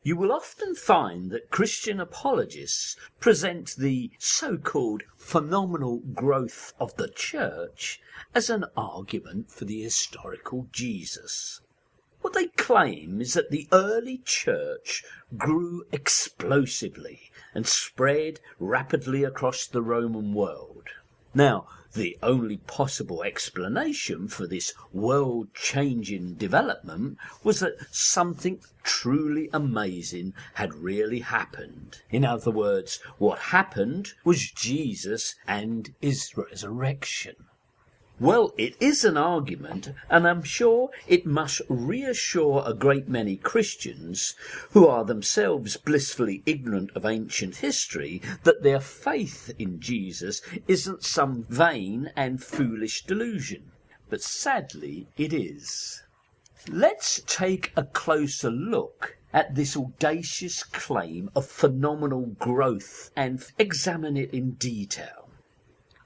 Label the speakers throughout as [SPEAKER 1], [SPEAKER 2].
[SPEAKER 1] You will often find that Christian apologists present the so-called phenomenal growth of the church as an argument for the historical Jesus. What they claim is that the early church grew explosively and spread rapidly across the Roman world. Now, the only possible explanation for this world-changing development was that something truly amazing had really happened. In other words, what happened was Jesus and his resurrection. Well, it is an argument, and I'm sure it must reassure a great many Christians who are themselves blissfully ignorant of ancient history that their faith in Jesus isn't some vain and foolish delusion. But sadly, it is. Let's take a closer look at this audacious claim of phenomenal growth and examine it in detail.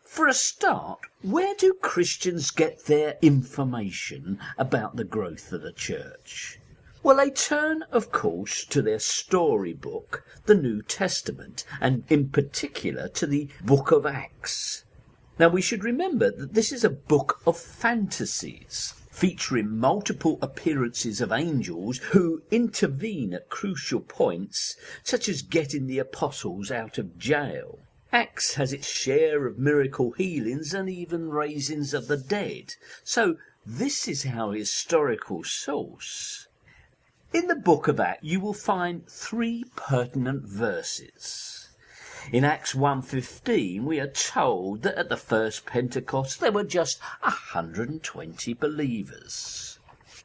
[SPEAKER 1] For a start, where do Christians get their information about the growth of the church? Well, they turn, of course, to their storybook, the New Testament, and in particular to the Book of Acts. Now, we should remember that this is a book of fantasies, featuring multiple appearances of angels who intervene at crucial points, such as getting the apostles out of jail. Acts has its share of miracle healings and even raisings of the dead. So this is our historical source. In the book of Acts you will find 3 pertinent verses. In Acts 1:15 we are told that at the first Pentecost there were just 120 believers.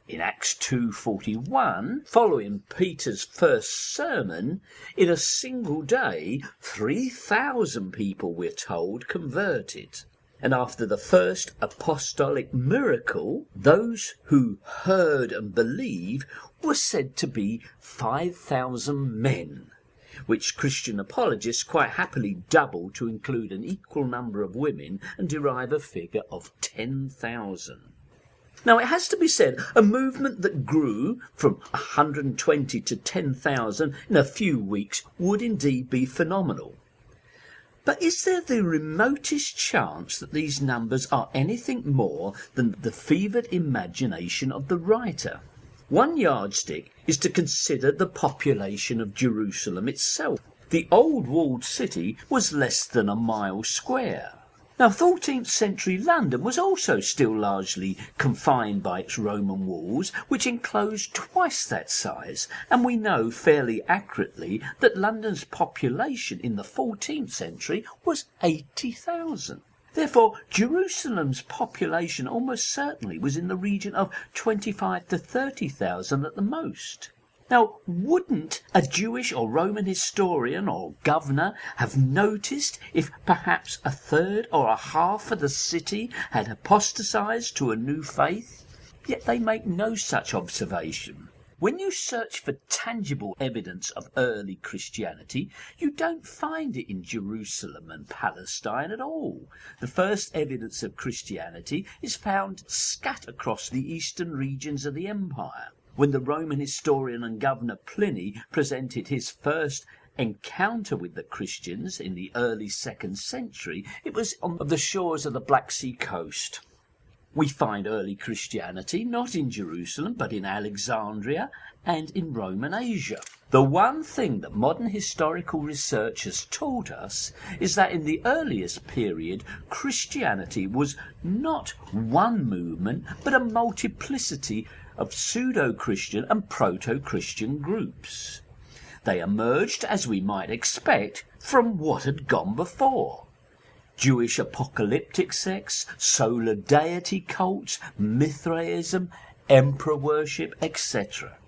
[SPEAKER 1] In Acts 2:41, following Peter's first sermon, in a single day, 3,000 people, we're told, converted. And after the first apostolic miracle, those who heard and believed were said to be 5,000 men, which Christian apologists quite happily double to include an equal number of women and derive a figure of 10,000. Now, it has to be said, a movement that grew from 120 to 10,000 in a few weeks would indeed be phenomenal. But is there the remotest chance that these numbers are anything more than the fevered imagination of the writer? One yardstick is to consider the population of Jerusalem itself. The old walled city was less than a mile square. Now, 14th century London was also still largely confined by its Roman walls, which enclosed twice that size, and we know fairly accurately that London's population in the 14th century was 80,000. Therefore, Jerusalem's population almost certainly was in the region of 25 to 30,000 at the most. Now, wouldn't a Jewish or Roman historian or governor have noticed if perhaps a third or a half of the city had apostatized to a new faith? Yet they make no such observation. When you search for tangible evidence of early Christianity, you don't find it in Jerusalem and Palestine at all. The first evidence of Christianity is found scattered across the eastern regions of the empire. When the Roman historian and governor Pliny presented his first encounter with the Christians in the early 2nd century, it was on the shores of the Black Sea coast. We find early Christianity not in Jerusalem, but in Alexandria and in Roman Asia. The one thing that modern historical research has taught us is that in the earliest period, Christianity was not one movement, but a multiplicity of pseudo-Christian and proto-Christian groups. They emerged, as we might expect, from what had gone before. Jewish apocalyptic sects, solar deity cults, Mithraism, emperor worship, etc.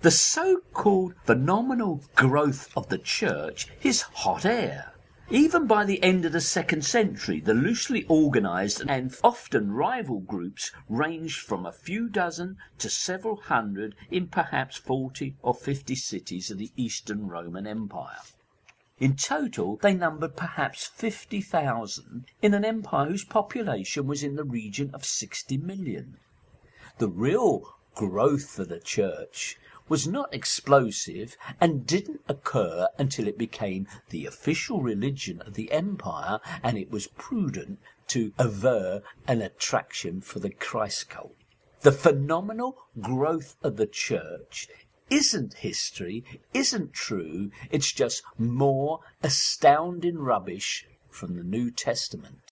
[SPEAKER 1] The so-called phenomenal growth of the church is hot air. Even by the end of the 2nd century, the loosely organised and often rival groups ranged from a few dozen to several hundred in perhaps 40 or 50 cities of the Eastern Roman Empire. In total, they numbered perhaps 50,000 in an empire whose population was in the region of 60 million. The real growth of the church was not explosive and didn't occur until it became the official religion of the empire and it was prudent to aver an attraction for the Christ cult. The phenomenal growth of the church isn't history, isn't true, it's just more astounding rubbish from the New Testament.